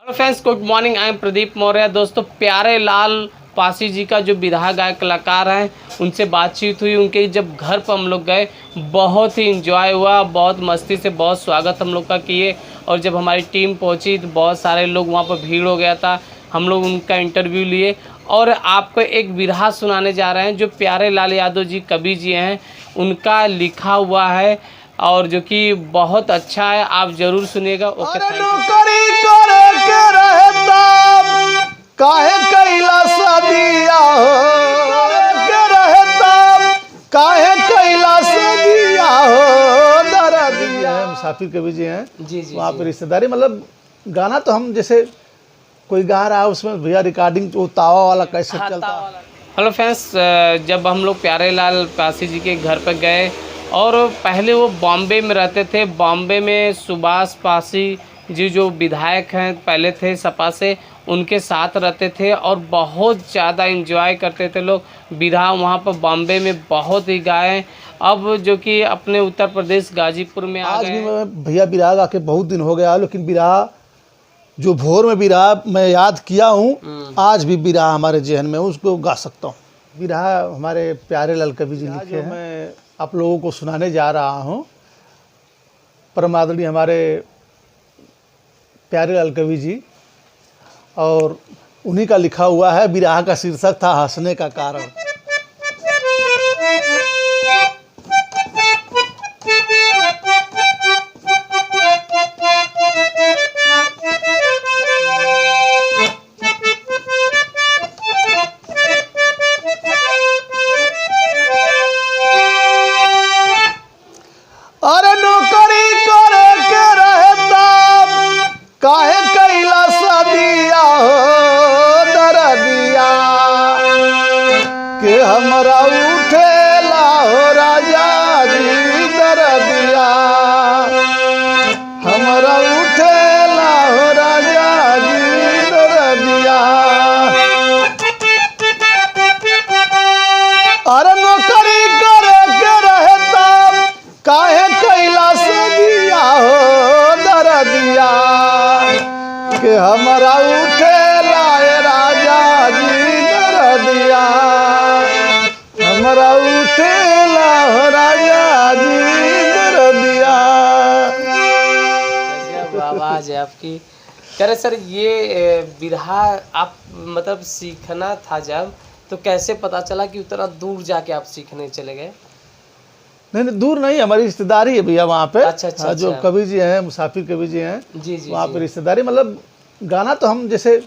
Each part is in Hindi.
Hello friends, good morning. I am Pradeep Maurya. दोस्तों, प्यारे लाल पासी जी का जो विधा गायक कलाकार हैं, उनसे बातचीत हुई। उनके जब घर पर हम लोग गए, बहुत ही इंजॉय हुआ, बहुत मस्ती से बहुत स्वागत हम लोग का किए। और जब हमारी टीम पहुंची तो बहुत सारे लोग वहां पर भीड़ हो गया था। हम लोग उनका इंटरव्यू लिए और आपको एक विधा सुनाने जा रहे हैं जो प्यारे लाल यादव जी कवि जी हैं, उनका लिखा हुआ है और जो कि बहुत अच्छा है। आप जरूर सुनिएगा। Okay, thank you. काहे कैला सदिया हो के रहता, काहे कैला सदिया हो दरदिया। मुसाफिर कवि जी हैं जी जी वहाँ पे रिश्तेदारी, मतलब गाना तो हम जैसे कोई गा रहा है उसमें भैया रिकॉर्डिंग वो तावा वाला कैसे चलता है। हेलो फ्रेंड्स, जब हम लोग प्यारे लाल पासी जी के घर पर गए और पहले वो बॉम्बे में रहते थे। बॉम्बे में सुभाष पासी जी जो विधायक हैं पहले थे सपा से, उनके साथ रहते थे और बहुत ज़्यादा एंजॉय करते थे लोग। विधा वहाँ पर बॉम्बे में बहुत ही गाए। अब जो कि अपने उत्तर प्रदेश गाजीपुर में आ आज गए भी हैं। मैं भैया बिराग आके बहुत दिन हो गया, लेकिन बिराग जो भोर में बिराग मैं याद किया हूँ, आज भी बिराग हमारे जहन में, उसको गा सकता हूँ। बिराग हमारे प्यारे लाल कवि जी लिखे हैं, मैं आप लोगों को सुनाने जा रहा हूँ। परम आदरणीय हमारे प्यारे लाल कवि जी, और उन्हीं का लिखा हुआ है। बिराग का शीर्षक था हंसने का कारण। अरे नौकरी करे के रहता, काहे कैला सदिया हो दरदिया, के हमरा उठेला हो राजा जी दरदिया, हमरा उठेला हो राजा जी दरदिया। अरे नौकरी करे के रहता, काहे कैला सदिया हो दरदिया, के हमरा उठेला ए राजा जी दरदिया, हमरा उठेला हो राजा जी दरदिया। गजब आवाज़ है आपकी। कह रहे सर, ये विधा आप मतलब सीखना था जब, तो कैसे पता चला कि उतना दूर जाके आप सीखने चले गए? नहीं, दूर नहीं, हमारी रिश्तेदारी है भैया वहाँ पे। अच्छा, अच्छा, जो अच्छा। कवि जी हैं, मुसाफिर कवि जी हैं, जी जी वहाँ जी। पे रिश्तेदारी, मतलब गाना तो हम जैसे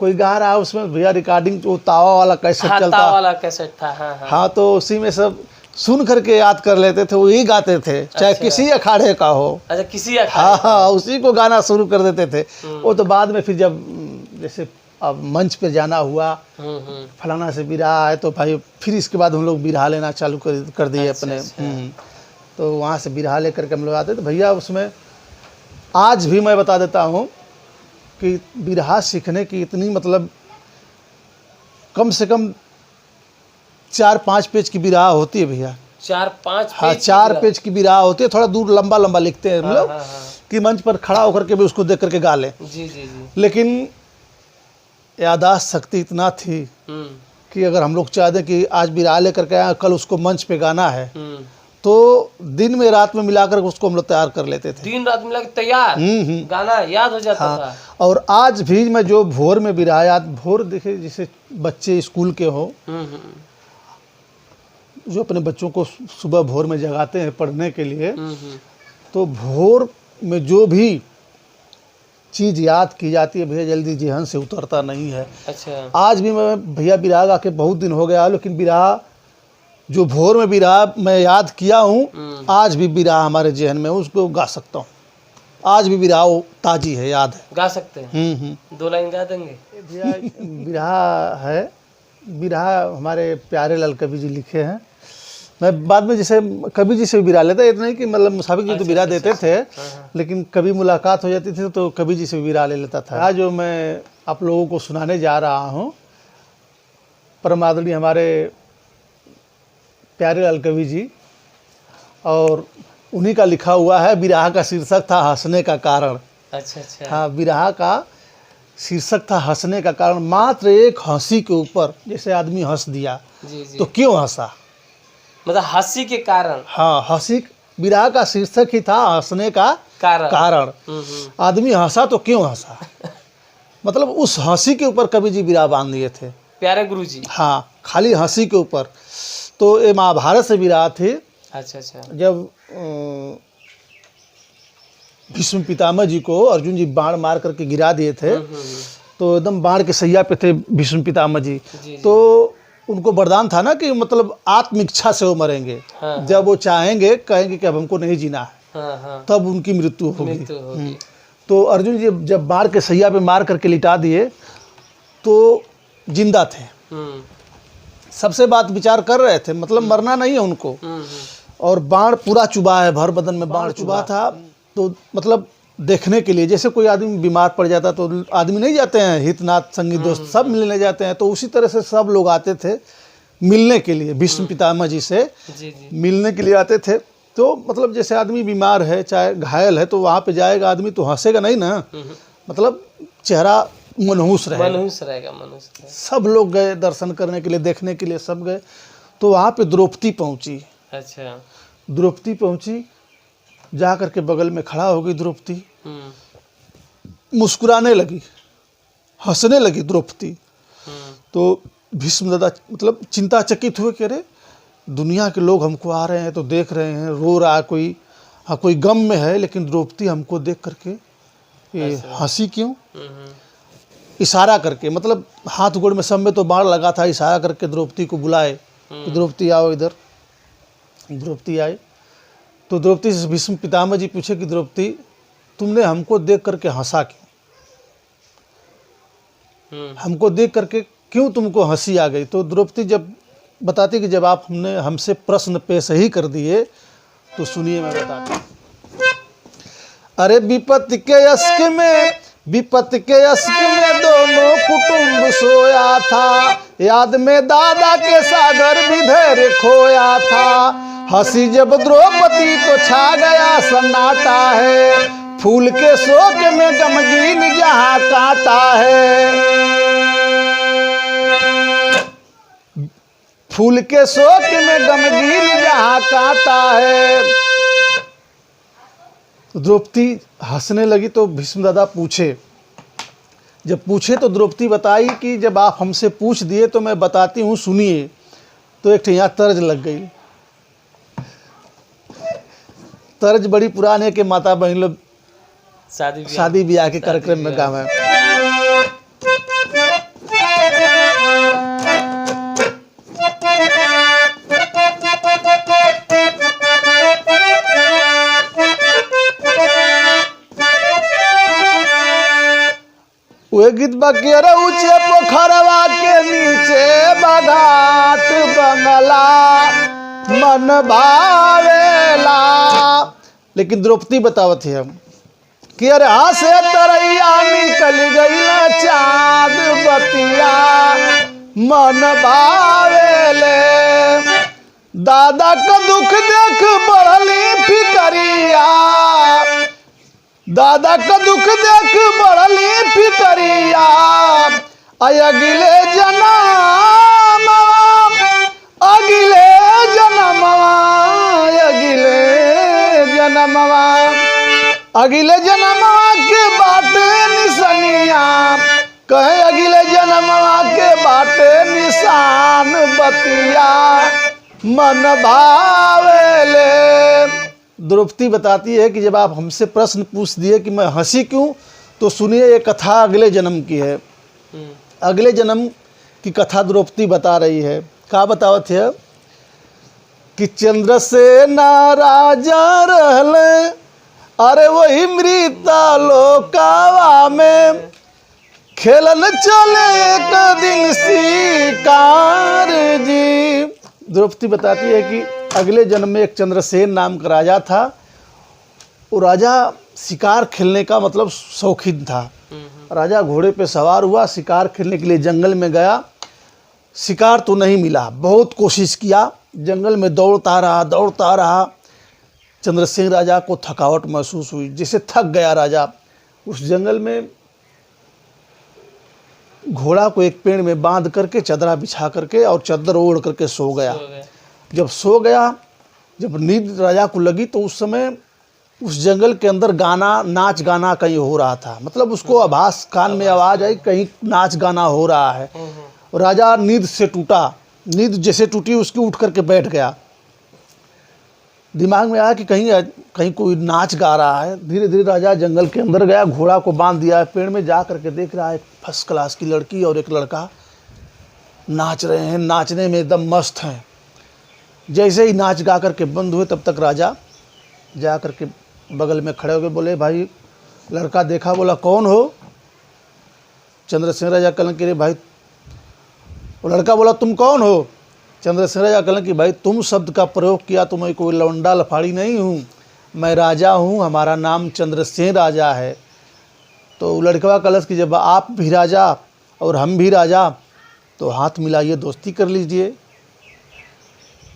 कोई गा रहा है उसमें भैया रिकॉर्डिंग वो तावा वाला कैसे हाँ, चलता। तावा वाला कैसेट था। हाँ हाँ। हाँ, तो उसी में सब सुन करके याद कर लेते थे, वही गाते थे, चाहे अच्छा। किसी अखाड़े का हो। अच्छा, किसी हाँ हाँ, उसी को गाना शुरू कर देते थे। वो तो बाद में फिर जब जैसे अब मंच पे जाना हुआ, फलाना से बिरहा है, तो भाई फिर इसके बाद हम लोग बिरहा लेना चालू कर दिए अपने। तो वहाँ से बिरहा लेकर के हम लोग आते थे भैया। उसमें आज भी मैं बता देता हूँ कि बिरहा सीखने की इतनी, मतलब कम से कम 4-5 पेज की बिरहा होती है भैया। 4-5 हाँ, पेज 4 पेज की बिरहा होती है। थोड़ा दूर लंबा लंबा लिखते हैं हम लोग, हाँ। कि मंच पर खड़ा होकर के भी उसको देख करके गा लें। जी जी जी। लेकिन याददाश्त शक्ति इतना थी कि अगर हम लोग चाहते कि आज बिरहा लेकर के आए, कल उसको मंच पे गाना है, तो दिन में रात में मिलाकर उसको हम लोग तैयार कर लेते थे। दिन रात मिला के तैयार गाना याद हो जाता था। और आज भी मैं जो भोर में बिरहा याद, भोर देखे जैसे बच्चे स्कूल के हो, जो अपने बच्चों को सुबह भोर में जगाते हैं पढ़ने के लिए, तो भोर में जो भी चीज़ याद की जाती है भैया, जल्दी जेहन से उतरता नहीं है। अच्छा। आज भी मैं भैया बिराग आके बहुत दिन हो गया, लेकिन बिरहा जो भोर में बिरहा मैं याद किया हूँ, आज भी बिरहा हमारे जहन में, उसको गा सकता हूँ। आज भी बिरहा वो ताजी है, याद है। गा सकते हैं? 2 लाइन गा देंगे भैया? बिरहा है, बिरहा हमारे प्यारे लाल कवि जी लिखे हैं। मैं बाद में जैसे कवि जी से भी बिरहा लेता, इतना नहीं कि मतलब मुसाफिर जी तो बिरहा देते थे, लेकिन कभी मुलाकात हो जाती थी तो कवि जी से भी बिरहा ले लेता था। आज जो मैं आप लोगों को सुनाने जा रहा हूँ, परम आदरणीय हमारे प्यारे लाल कवि जी, और उन्हीं का लिखा हुआ है। बिरहा का शीर्षक था हंसने का कारण। अच्छा अच्छा। हाँ, बिरहा का शीर्षक था हंसने का कारण। मात्र एक हंसी के ऊपर जैसे आदमी हंस दिया जी जी। तो क्यों हंसा, मतलब हंसी के कारण। हाँ, हंसी विरह का शीर्षक ही था हंसने का कारण। आदमी हंसा तो क्यों हंसा, मतलब उस हंसी के ऊपर कवि जी विरह बांध दिए थे। प्यारे गुरु जी। हाँ, खाली हंसी के ऊपर। तो ये महाभारत से विरह थे। अच्छा अच्छा। जब भीष्म पितामह जी को अर्जुन जी बाण मार करके गिरा दिए थे, तो एकदम बाण के सैया पे थे भीष्म पितामह जी। तो उनको वरदान था ना कि मतलब आत्म इच्छा से वो मरेंगे। हाँ, जब वो चाहेंगे, कहेंगे कि अब हमको नहीं जीना है, हाँ, तब उनकी मृत्यु होगी। होगी। तो अर्जुन जी जब बाण के सैया पे मार करके लिटा दिए तो जिंदा थे। सबसे बात विचार कर रहे थे, मतलब मरना नहीं है उनको। और बाण पूरा चुभा है, भर बदन में बाण चुभा था। तो मतलब देखने के लिए, जैसे कोई आदमी बीमार पड़ जाता तो आदमी नहीं जाते हैं, हितनाथ संगी दोस्त सब मिलने जाते हैं, तो उसी तरह से सब लोग आते थे मिलने के लिए, भीष्म पितामह जी से मिलने के लिए आते थे। तो मतलब जैसे आदमी बीमार है, चाहे घायल है, तो वहाँ पे जाएगा आदमी तो हंसेगा नहीं ना, मतलब चेहरा मनहूस रहेगा। सब लोग गए दर्शन करने के लिए, देखने के लिए सब गए। तो वहाँ पे द्रौपदी पहुँची। अच्छा। द्रौपदी पहुँची, जा करके बगल में खड़ा हो गई द्रौपदी, मुस्कुराने लगी, हंसने लगी द्रौपदी। तो भीष्म दादा मतलब चिंताचकित हुए कि अरे दुनिया के लोग हमको आ रहे हैं तो देख रहे हैं, रो रहा है कोई, हाँ कोई गम में है, लेकिन द्रौपदी हमको देख करके ये हंसी क्यों। इशारा करके, मतलब हाथ गोड़ में सब में तो बाण लगा था, इशारा करके द्रौपदी को बुलाए कि द्रौपदी आओ इधर। द्रौपदी आई तो द्रौपदी से भीष्म पितामह जी पूछे कि द्रौपदी तुमने हमको देख करके हंसा क्यों, हमको देख करके क्यों तुमको हंसी आ गई। तो द्रौपदी जब बताती कि जब आप हमसे प्रश्न पेश ही कर दिए तो सुनिए मैं बताती। अरे विपत्ति के यस्क में दोनों कुटुंब सोया था, याद में दादा के सागर भी धैर्य खोया था। हंसी जब द्रौपदी तो छा गया सन्नाटा है, फूल के शोक में गमगीन जहाँ कांटा है। फूल के शोक में गमगीन जहाँ कांटा है। द्रौपदी हंसने लगी तो भीष्म दादा पूछे, जब पूछे तो द्रौपदी बताई कि जब आप हमसे पूछ दिए तो मैं बताती हूँ, सुनिए। तो एक यहाँ तर्ज लग गई। तर्ज बड़ी पुरानी है कि माता बहन लोग शादी ब्याह के कार्यक्रम में गावे। वे गीत बकियर ऊंचे पोखरवा के नीचे बघाट बंगला मन भावेला। लेकिन द्रौपदी बतावत है हम कि अरे हाँ से तरैया निकल गई चाँद बतिया मन भावेले। दादा का दुख देख बढ़ली फिकरिया, दादा का दुख देख बढ़ली फिकरिया। अगिले जन्मवा, अगिले जन्मवा, अगिले जन्मवा, अगिले जन्मवा के बाटे निशानिया, कहे अगिले जन्मवा के बाटे निशान बतिया मन भावेले। द्रौपदी बताती है कि जब आप हमसे प्रश्न पूछ दिए कि मैं हंसी क्यों, तो सुनिए ये कथा अगले जन्म की है। अगले जन्म की कथा द्रौपदी बता रही है। क्या बतावत है कि चंद्रसेना राजा रहले, अरे वही मृता लोकावा में खेलन चले एक दिन शिकार जी। द्रौपदी बताती है कि अगले जन्म में एक चंद्रसेन नाम का राजा था। वो राजा शिकार खेलने का मतलब शौकीन था। राजा घोड़े पे सवार हुआ, शिकार खेलने के लिए जंगल में गया। शिकार तो नहीं मिला, बहुत कोशिश किया, जंगल में दौड़ता रहा। चंद्रसेन राजा को थकावट महसूस हुई, जैसे थक गया राजा। उस जंगल में घोड़ा को एक पेड़ में बांध करके चदरा बिछा करके और चादर ओढ़ करके सो गया। जब सो गया, जब नींद राजा को लगी तो उस समय उस जंगल के अंदर गाना नाच गाना कहीं हो रहा था। मतलब उसको आभास कान में आवाज़ आई कहीं नाच गाना हो रहा है। और राजा नींद से टूटा, नींद जैसे टूटी उसकी उठ करके बैठ गया। दिमाग में आया कि कहीं कोई नाच गा रहा है। धीरे धीरे राजा जंगल के अंदर गया, घोड़ा को बांध दिया, पेड़ में जा करके देख रहा है एक फर्स्ट क्लास की लड़की और एक लड़का नाच रहे हैं, नाचने में एकदम मस्त हैं। जैसे ही नाच गा करके बंद हुए तब तक राजा जा करके बगल में खड़े हो गए, बोले भाई लड़का देखा, बोला कौन हो? चंद्रसेन राजा कहलन कि रे भाई, वो लड़का बोला तुम कौन हो? चंद्रसेन राजा कहलन कि भाई तुम शब्द का प्रयोग किया तो मैं कोई लौंडा लफाड़ी नहीं हूँ, मैं राजा हूँ, हमारा नाम चंद्रसेन राजा है। तो लड़कवा कहलस कि जब आप भी राजा और हम भी राजा तो हाथ मिलाइए, दोस्ती कर लीजिए।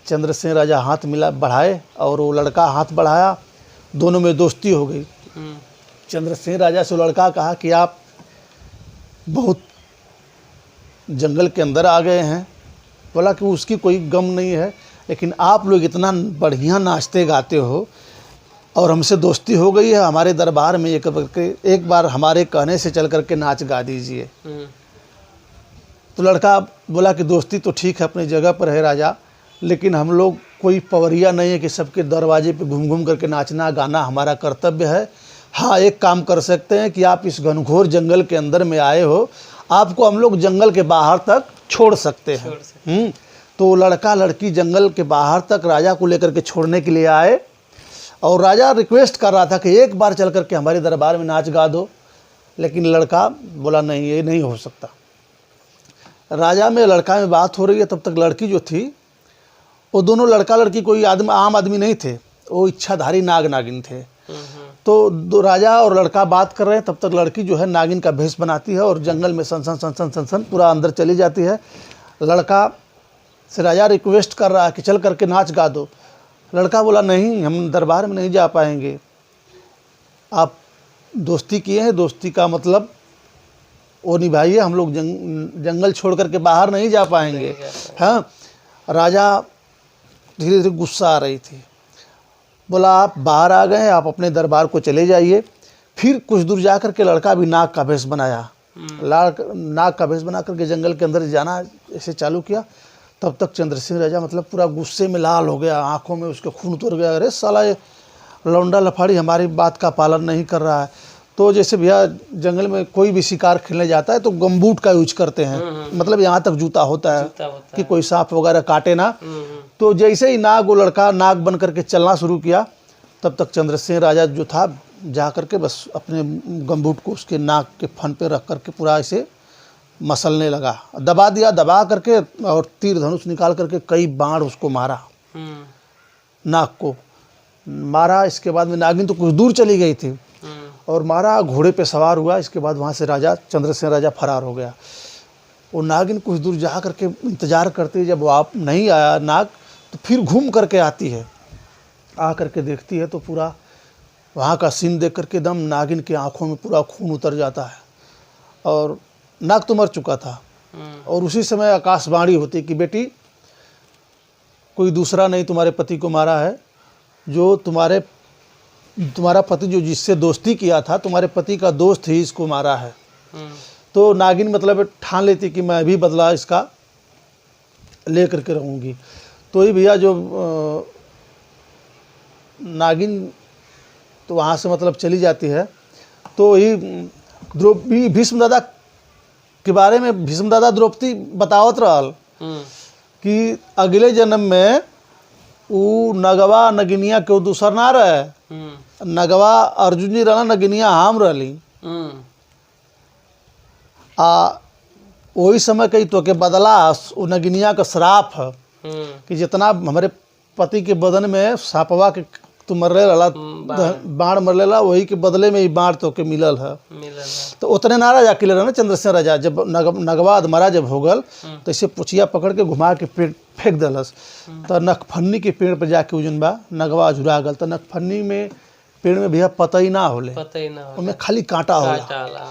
चंद्रसेन राजा हाथ मिला बढ़ाए और वो लड़का हाथ बढ़ाया, दोनों में दोस्ती हो गई। चंद्रसेन राजा से लड़का कहा कि आप बहुत जंगल के अंदर आ गए हैं। बोला कि उसकी कोई गम नहीं है, लेकिन आप लोग इतना बढ़िया नाचते गाते हो और हमसे दोस्ती हो गई है, हमारे दरबार में एक बार हमारे कहने से चल करके नाच गा दीजिए। तो लड़का बोला कि दोस्ती तो ठीक है अपनी जगह पर है राजा, लेकिन हम लोग कोई पवरिया नहीं है कि सबके दरवाजे पे घूम घूम करके नाचना गाना हमारा कर्तव्य है। हाँ, एक काम कर सकते हैं कि आप इस घनघोर जंगल के अंदर में आए हो, आपको हम लोग जंगल के बाहर तक छोड़ सकते हैं। तो लड़का लड़की जंगल के बाहर तक राजा को लेकर के छोड़ने के लिए आए और राजा रिक्वेस्ट कर रहा था कि एक बार चल करके हमारे दरबार में नाच गा दो, लेकिन लड़का बोला नहीं, ये नहीं हो सकता। राजा में लड़का में बात हो रही है, तब तक लड़की जो थी वो दोनों लड़का लड़की कोई आम आदमी नहीं थे, वो इच्छाधारी नाग नागिन थे। तो दो राजा और लड़का बात कर रहे हैं, तब तक लड़की जो है नागिन का भेष बनाती है और जंगल में सन सन सन सन सन सन पूरा अंदर चली जाती है। लड़का से राजा रिक्वेस्ट कर रहा है कि चल करके नाच गा दो। लड़का बोला नहीं, हम दरबार में नहीं जा पाएंगे, आप दोस्ती किए हैं, दोस्ती का मतलब वो निभाइए, हम लोग जंगल छोड़ करके बाहर नहीं जा पाएंगे। हाँ, राजा धीरे धीरे गुस्सा आ रही थी, बोला आप बाहर आ गए हैं, आप अपने दरबार को चले जाइए। फिर कुछ दूर जा कर के लड़का भी नाग का भेष बनाया, नाग का भेष बना करके जंगल के अंदर जाना ऐसे चालू किया। तब तक चंद्रसेन राजा मतलब पूरा गुस्से में लाल हो गया, आंखों में उसके खून उतर गया, अरे साला ये लौंडा लफाड़ी हमारी बात का पालन नहीं कर रहा है। तो जैसे भैया जंगल में कोई भी शिकार खेलने जाता है तो गमबूट का यूज करते हैं, मतलब यहाँ तक जूता होता है कि कोई सांप वगैरह काटे ना। तो जैसे ही नाग वो लड़का नाग बन करके चलना शुरू किया, तब तक चंद्रसेन राजा जो था जा करके बस अपने गमबूट को उसके नाक के फन पे रख करके पूरा ऐसे मसलने लगा, दबा दिया, दबा करके और तीर धनुष निकाल करके कई बाण उसको मारा, नाक को मारा। इसके बाद में नागिन तो कुछ दूर चली गई थी और मारा, घोड़े पे सवार हुआ। इसके बाद वहाँ से राजा चंद्रसेन राजा फरार हो गया। वो नागिन कुछ दूर जा करके इंतज़ार करती है, जब वो आप नहीं आया नाग तो फिर घूम करके आती है, आ करके देखती है तो पूरा वहाँ का सीन देख करके एकदम नागिन की आंखों में पूरा खून उतर जाता है और नाग तो मर चुका था। और उसी समय आकाशवाणी होती कि बेटी कोई दूसरा नहीं तुम्हारे पति को मारा है, जो तुम्हारा पति जो जिससे दोस्ती किया था, तुम्हारे पति का दोस्त ही इसको मारा है। तो नागिन मतलब ठान लेती कि मैं भी बदला इसका ले करके रहूँगी। तो ही भैया जो नागिन तो वहाँ से मतलब चली जाती है। तो ही भीष्म दादा के बारे में भीष्म दादा द्रौपदी बतावत रहल कि अगले जन्म में वो नगवा नगिनिया के दूसर ना रहे, नगवा अर्जुन जी रहना, नगिनिया हम रहली। वही समय कही तो के बदला वो नगिनिया का श्राप है कि जितना हमारे पति के बदन में सांपवा के तू मर रहा बाण मर लेला, वही के बदले में ही बाण तो के मिलल है। तो उतने ना राजा किले रहा ना चंद्रसेन राजा, जब नगवा मरा जब हो गल तो इसे पुछिया पकड़ के घुमा के पेड़ फेंक दलस। तो नखफन्नी के पेड़ पर जाके उजन बा नगवा झुरा गल। तो नखफन्नी में पेड़ में भैया पता ही ना होले, पता ही ना हो उनमें खाली कांटा होला। डाला।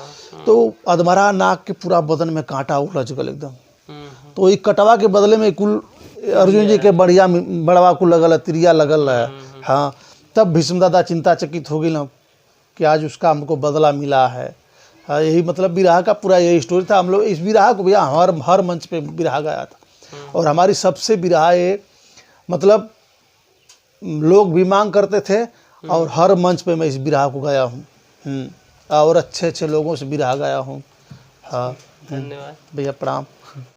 तो अधमरा नाक के पूरा बदन में कांटा उलझ गल एकदम। हम्म, तो ई कटवा के बदले में कुल अर्जुन जी के बढ़िया बड़वा कुल लगल है, तिरिया लगल है। हाँ, तब भीष्म दादा चिंताचकित हो गए कि आज उसका हमको बदला मिला है। हाँ, यही मतलब विरह का पूरा यही स्टोरी था। हम लोग इस विरह को भैया हर मंच पे विरह गाया था, और हमारी सबसे विरह ये मतलब लोग भी मांग करते थे, और हर मंच पे मैं इस विरह को गाया हूँ। और अच्छे अच्छे लोगों से विरह गाया हूँ। हाँ धन्यवाद भैया, प्रणाम।